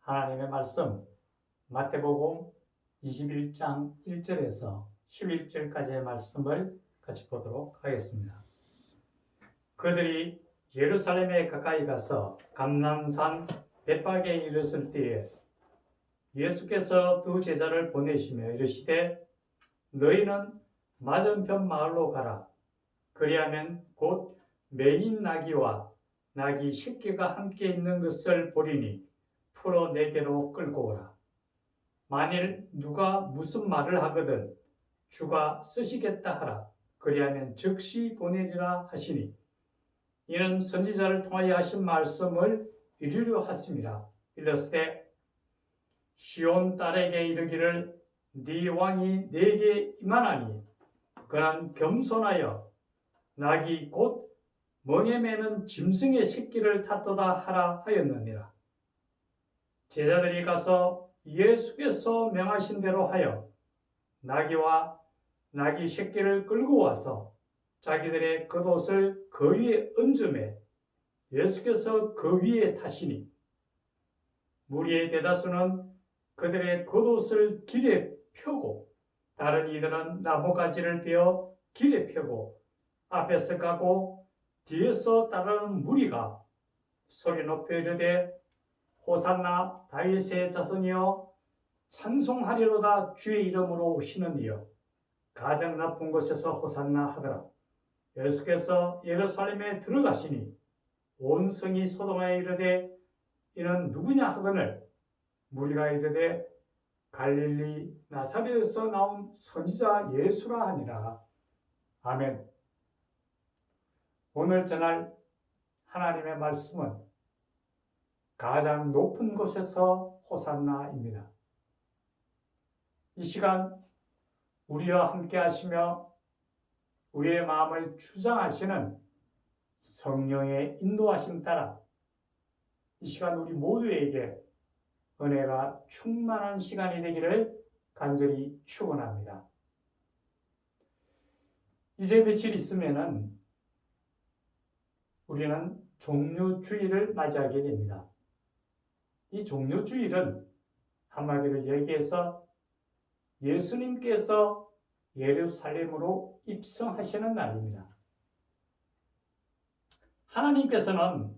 하나님의 말씀 마태복음 21장 1절에서 11절까지의 말씀을 같이 보도록 하겠습니다. 그들이 예루살렘에 가까이 가서 감람산 벳박에 이르렀을 때에 예수께서 두 제자를 보내시며 이르시되 너희는 맞은편 마을로 가라. 그리하면 곧 매인 나귀와 나귀 새끼가 함께 있는 것을 보리니 풀어 내게로 끌고 오라. 만일 누가 무슨 말을 하거든 주가 쓰시겠다 하라. 그리하면 즉시 보내리라 하시니 이는 선지자를 통하여 하신 말씀을 이루려 하심이라. 이르시되 시온 딸에게 이르기를 네 왕이 네게 임하나니 그는 겸손하여 나귀 곧 멍에 매는 짐승의 새끼를 탔도다 하라 하였느니라. 제자들이 가서 예수께서 명하신 대로 하여 나귀와 나귀 새끼를 끌고 와서 자기들의 겉옷을 그 위에 얹음에 예수께서 그 위에 타시니 무리의 대다수는 그들의 겉옷을 길에 펴고 다른 이들은 나뭇가지를 베어 길에 펴고 앞에서 가고 뒤에서 따르는 무리가 소리 높여 이르되 호산나 다윗의 자손이여 찬송하리로다 주의 이름으로 오시는 이여 가장 나쁜 곳에서 호산나 하더라. 예수께서 예루살렘에 들어가시니 온 성이 소동하여 이르되 이는 누구냐 하거늘 무리가 이르되 갈릴리 나사렛에서 나온 선지자 예수라 하니라. 아멘. 오늘 전할 하나님의 말씀은 가장 높은 곳에서 호산나입니다. 이 시간 우리와 함께 하시며 우리의 마음을 주장하시는 성령의 인도하심 따라 이 시간 우리 모두에게 은혜가 충만한 시간이 되기를 간절히 축원합니다. 이제 며칠 있으면은 우리는 종료주일을 맞이하게 됩니다. 이 종료주일은 한마디로 얘기해서 예수님께서 예루살렘으로 입성하시는 날입니다. 하나님께서는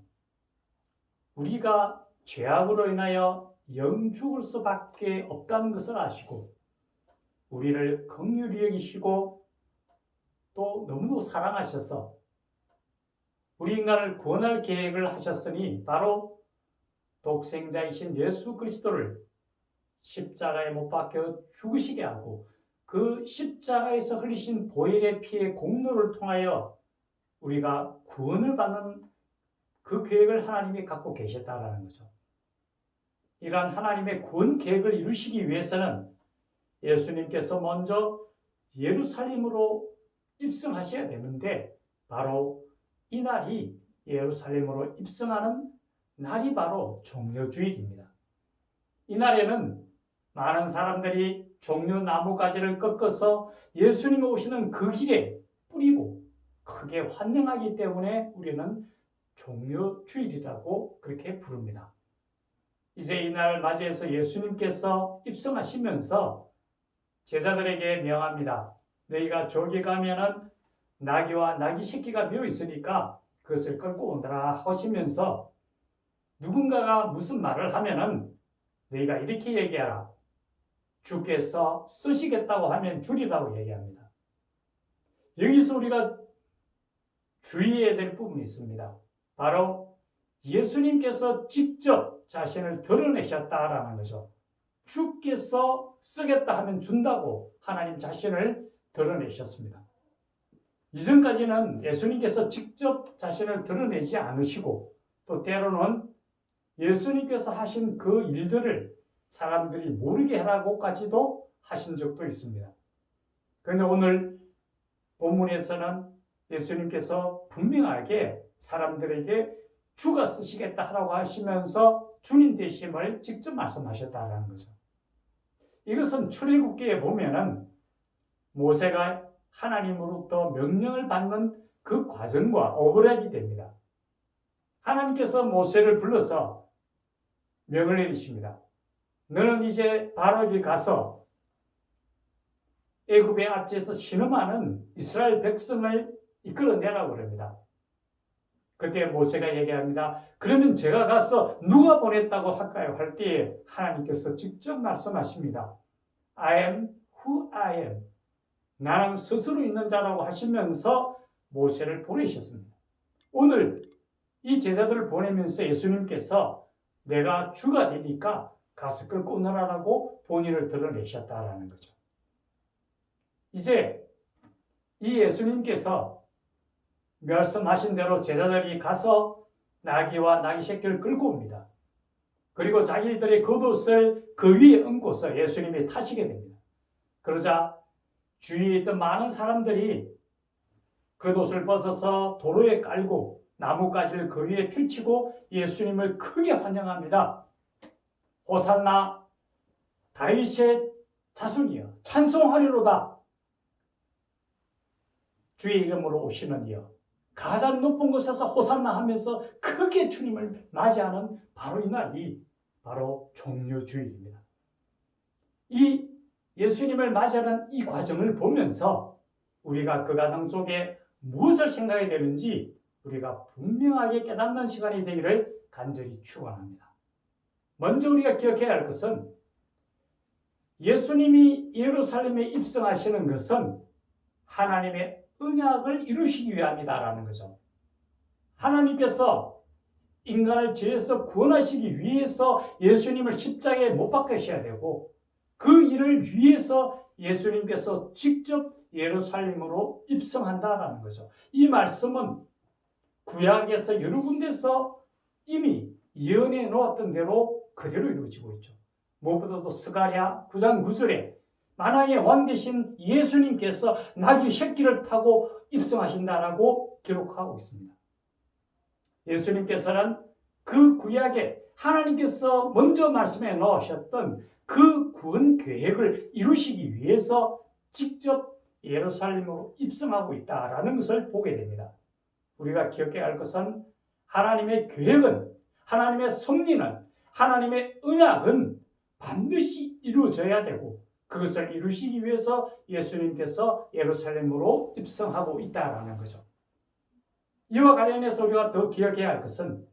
우리가 죄악으로 인하여 영죽을 수밖에 없다는 것을 아시고 우리를 긍휼히 여기시고 또 너무도 사랑하셔서 우리 인간을 구원할 계획을 하셨으니 바로 독생자이신 예수 그리스도를 십자가에 못 박혀 죽으시게 하고 그 십자가에서 흘리신 보혈의 피의 공로를 통하여 우리가 구원을 받는 그 계획을 하나님이 갖고 계셨다라는 거죠. 이러한 하나님의 구원 계획을 이루시기 위해서는 예수님께서 먼저 예루살렘으로 입성하셔야 되는데 바로 이 날이 예루살렘으로 입성하는 날이 바로 종료주일입니다. 이 날에는 많은 사람들이 종려 나뭇가지를 꺾어서 예수님이 오시는 그 길에 뿌리고 크게 환영하기 때문에 우리는 종료주일이라고 그렇게 부릅니다. 이제 이날을 맞이해서 예수님께서 입성하시면서 제자들에게 명합니다. 너희가 저기 가면은 나귀와 나귀 새끼가 메어 있으니까 그것을 끌고 온다라 하시면서 누군가가 무슨 말을 하면은 너희가 이렇게 얘기하라. 주께서 쓰시겠다고 하면 주리라고 얘기합니다. 여기서 우리가 주의해야 될 부분이 있습니다. 바로 예수님께서 직접 자신을 드러내셨다라는 거죠. 주께서 쓰겠다 하면 준다고 하나님 자신을 드러내셨습니다. 이전까지는 예수님께서 직접 자신을 드러내지 않으시고 또 때로는 예수님께서 하신 그 일들을 사람들이 모르게 하라고까지도 하신 적도 있습니다. 그런데 오늘 본문에서는 예수님께서 분명하게 사람들에게 주가 쓰시겠다 하라고 하시면서 주님 되심을 직접 말씀하셨다는 거죠. 이것은 출애굽기에 보면은 모세가 하나님으로부터 명령을 받는 그 과정과 오버랩이 됩니다. 하나님께서 모세를 불러서 명을 내리십니다. 너는 이제 바로에게 가서 애굽의 앞지에서 신음하는 이스라엘 백성을 이끌어내라고 그럽니다. 그때 모세가 얘기합니다. 그러면 제가 가서 누가 보냈다고 할까요? 할 때에 하나님께서 직접 말씀하십니다. I am who I am. 나는 스스로 있는 자라고 하시면서 모세를 보내셨습니다. 오늘 이 제자들을 보내면서 예수님께서 내가 주가 되니까 가서 끌고 오너라라고 본인을 드러내셨다라는 거죠. 이제 이 예수님께서 말씀하신 대로 제자들이 가서 나귀와 나귀 새끼를 끌고 옵니다. 그리고 자기들의 겉옷을 그 위에 얹고서 예수님이 타시게 됩니다. 그러자 주위에 있던 많은 사람들이 겉옷을 벗어서 도로에 깔고 나뭇가지를 그 위에 펼치고 예수님을 크게 환영합니다. 호산나 다윗의 자손이여 찬송하리로다. 주의 이름으로 오시는 이여 가장 높은 곳에서 호산나 하면서 크게 주님을 맞이하는 바로 이 날이 바로 종려주일입니다. 이 예수님을 맞이하는 이 과정을 보면서 우리가 그 과정 속에 무엇을 생각해야 되는지 우리가 분명하게 깨닫는 시간이 되기를 간절히 축원합니다. 먼저 우리가 기억해야 할 것은 예수님이 예루살렘에 입성하시는 것은 하나님의 언약을 이루시기 위함이다라는 거죠. 하나님께서 인간을 죄에서 구원하시기 위해서 예수님을 십자가에 못 박으셔야 되고 그 일을 위해서 예수님께서 직접 예루살렘으로 입성한다라는 거죠. 이 말씀은 구약에서 여러 군데서 이미 예언해 놓았던 대로 그대로 이루어지고 있죠. 무엇보다도 스가랴 9장 9절에 만왕의 왕 되신 예수님께서 나귀 새끼를 타고 입성하신다라고 기록하고 있습니다. 예수님께서는 그 구약에 하나님께서 먼저 말씀해 놓으셨던 그 구원 계획을 이루시기 위해서 직접 예루살렘으로 입성하고 있다라는 것을 보게 됩니다. 우리가 기억해야 할 것은 하나님의 계획은, 하나님의 섭리는, 하나님의 언약은 반드시 이루어져야 되고 그것을 이루시기 위해서 예수님께서 예루살렘으로 입성하고 있다라는 거죠. 이와 관련해서 우리가 더 기억해야 할 것은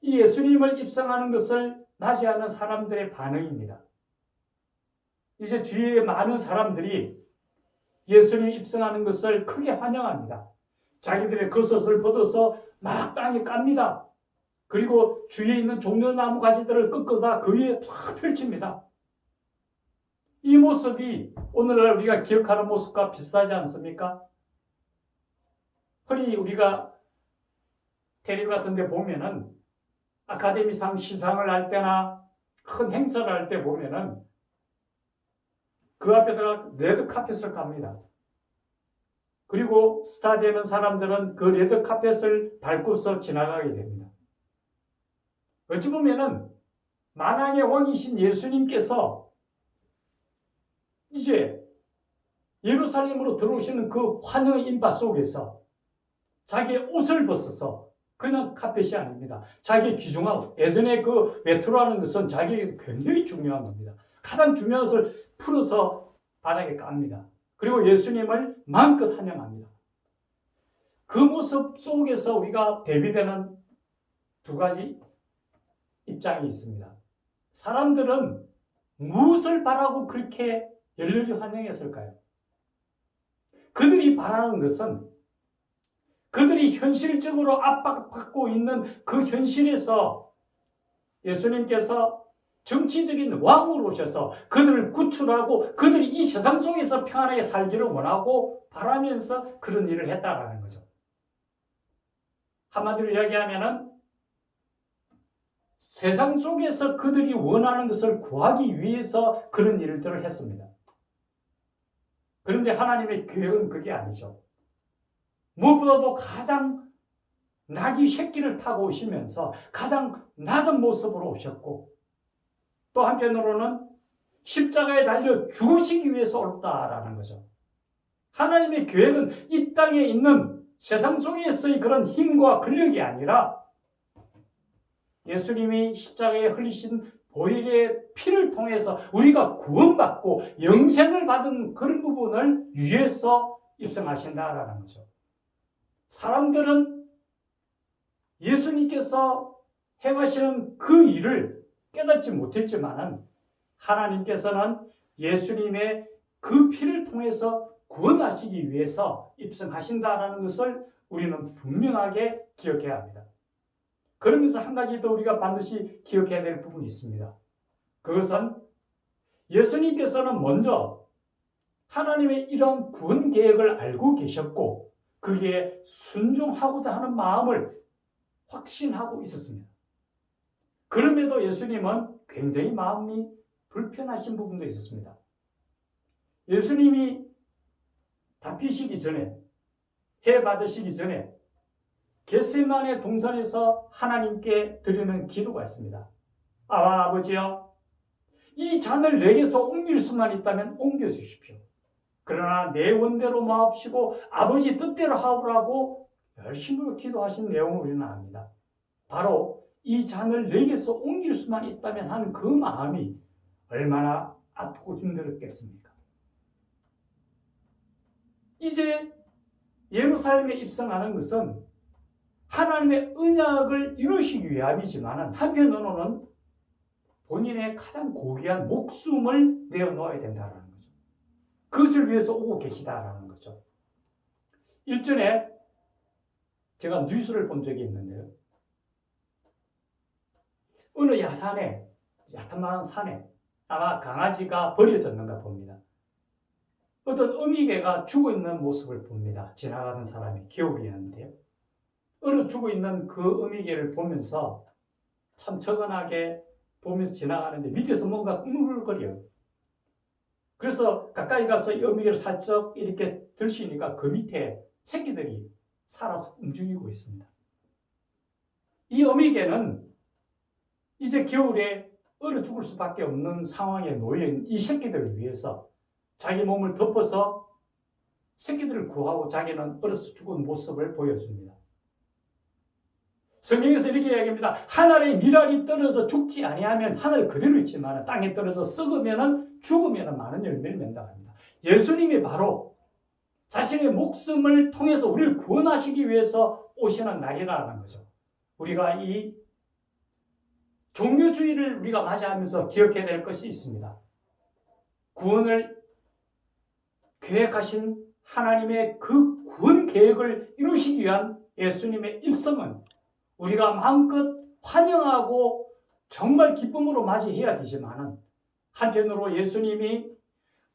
이 예수님을 입성하는 것을 맞이하는 사람들의 반응입니다. 이제 주위에 많은 사람들이 예수님 입성하는 것을 크게 환영합니다. 자기들의 겉옷을 벗어서 막 땅에 깝니다. 그리고 주위에 있는 종려나무 가지들을 꺾어서 그 위에 쫙 펼칩니다. 이 모습이 오늘날 우리가 기억하는 모습과 비슷하지 않습니까? 흔히 우리가 텔레비 같은 데 보면은 아카데미상 시상을 할 때나 큰 행사를 할 때 보면은 그 앞에다가 레드카펫을 갑니다. 그리고 스타 되는 사람들은 그 레드카펫을 밟고서 지나가게 됩니다. 어찌 보면은 만왕의 왕이신 예수님께서 이제 예루살렘으로 들어오시는 그 환영의 인파 속에서 자기의 옷을 벗어서 그냥 카펫이 아닙니다. 자기의 귀중하고 예전에 그 외투라는 것은 자기에게 굉장히 중요한 겁니다. 가장 중요한 것을 풀어서 바닥에 깝니다. 그리고 예수님을 마음껏 환영합니다. 그 모습 속에서 우리가 대비되는 두 가지 입장이 있습니다. 사람들은 무엇을 바라고 그렇게 열렬히 환영했을까요? 그들이 바라는 것은 그들이 현실적으로 압박받고 있는 그 현실에서 예수님께서 정치적인 왕으로 오셔서 그들을 구출하고 그들이 이 세상 속에서 평안하게 살기를 원하고 바라면서 그런 일을 했다라는 거죠. 한마디로 이야기하면은 세상 속에서 그들이 원하는 것을 구하기 위해서 그런 일들을 했습니다. 그런데 하나님의 계획은 그게 아니죠. 무엇보다도 가장 나귀 새끼를 타고 오시면서 가장 낮은 모습으로 오셨고 또 한편으로는 십자가에 달려 죽으시기 위해서 올다라는 거죠. 하나님의 계획은 이 땅에 있는 세상 속에서의 그런 힘과 권력이 아니라 예수님이 십자가에 흘리신 보혈의 피를 통해서 우리가 구원받고 영생을 받은 그런 부분을 위해서 입성하신다라는 거죠. 사람들은 예수님께서 행하시는 그 일을 깨닫지 못했지만은 하나님께서는 예수님의 그 피를 통해서 구원하시기 위해서 입성하신다라는 것을 우리는 분명하게 기억해야 합니다. 그러면서 한 가지 더 우리가 반드시 기억해야 될 부분이 있습니다. 그것은 예수님께서는 먼저 하나님의 이런 구원 계획을 알고 계셨고 그게 순종하고자 하는 마음을 확신하고 있었습니다. 그럼에도 예수님은 굉장히 마음이 불편하신 부분도 있었습니다. 예수님이 잡히시기 전에, 해 받으시기 전에 겟세마네 동산에서 하나님께 드리는 기도가 있습니다. 아버지여, 이 잔을 내게서 옮길 수만 있다면 옮겨주십시오. 그러나 내 원대로 마옵시고 아버지 뜻대로 하오라고 열심으로 기도하신 내용을 우리는 압니다. 바로 이 잔을 내게서 옮길 수만 있다면 하는 그 마음이 얼마나 아프고 힘들었겠습니까? 이제 예루살렘에 입성하는 것은 하나님의 언약을 이루시기 위함이지만 한편으로는 본인의 가장 고귀한 목숨을 내어놓아야 된다는 거죠. 그것을 위해서 오고 계시다라는 거죠. 일전에 제가 뉴스를 본 적이 있는데요. 어느 야산에, 야탄만한 산에 아마 강아지가 버려졌는가 봅니다. 어떤 어미개가 죽어있는 모습을 봅니다. 지나가던 사람이 겨울이었는데요. 얼어 죽어있는 그 어미개를 보면서 참 적은하게 보면서 지나가는데 밑에서 뭔가 웅글거려요. 그래서 가까이 가서 이 어미개를 살짝 이렇게 들시니까 그 밑에 새끼들이 살아서 움직이고 있습니다. 이 어미개는 이제 겨울에 얼어 죽을 수밖에 없는 상황에 놓인 이 새끼들을 위해서 자기 몸을 덮어서 새끼들을 구하고 자기는 얼어서 죽은 모습을 보여줍니다. 성경에서 이렇게 이야기합니다. 하늘에 밀알이 떨어져 죽지 아니하면 하늘 그대로 있지만 땅에 떨어져 썩으면 죽으면 많은 열매를 맺는다 합니다. 예수님이 바로 자신의 목숨을 통해서 우리를 구원하시기 위해서 오시는 날이라는 거죠. 우리가 이 종료주의를 우리가 맞이하면서 기억해야 될 것이 있습니다. 구원을 계획하신 하나님의 그 구원 계획을 이루시기 위한 예수님의 입성은 우리가 마음껏 환영하고 정말 기쁨으로 맞이해야 되지만 한편으로 예수님이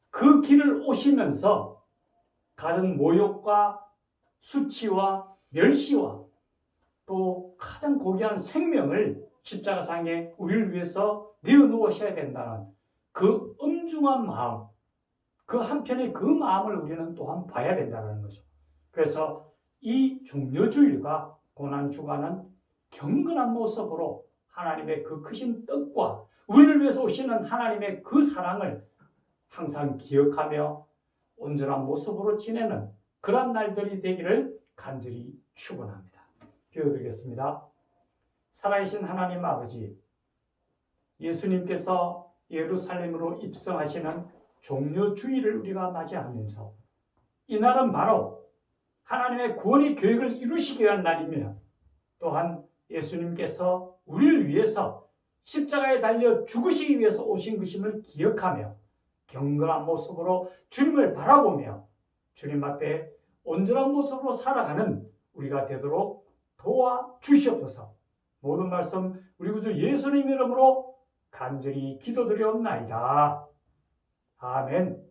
그 길을 오시면서 가진 모욕과 수치와 멸시와 또 가장 고귀한 생명을 십자가상에 우리를 위해서 내어놓으셔야 된다는 그 엄중한 마음, 그 한편의 그 마음을 우리는 또한 봐야 된다는 거죠. 그래서 이 종려주일과 고난주간은 경건한 모습으로 하나님의 그 크신 뜻과 우리를 위해서 오시는 하나님의 그 사랑을 항상 기억하며 온전한 모습으로 지내는 그런 날들이 되기를 간절히 축원합니다. 기도드리겠습니다. 살아계신 하나님 아버지, 예수님께서 예루살렘으로 입성하시는 종려주일을 우리가 맞이하면서 이날은 바로 하나님의 구원의 계획을 이루시기 위한 날이며 또한 예수님께서 우리를 위해서 십자가에 달려 죽으시기 위해서 오신 것임을 기억하며 경건한 모습으로 주님을 바라보며 주님 앞에 온전한 모습으로 살아가는 우리가 되도록 도와주시옵소서. 모든 말씀 우리 구주 예수님 이름으로 간절히 기도드리옵나이다. 아멘.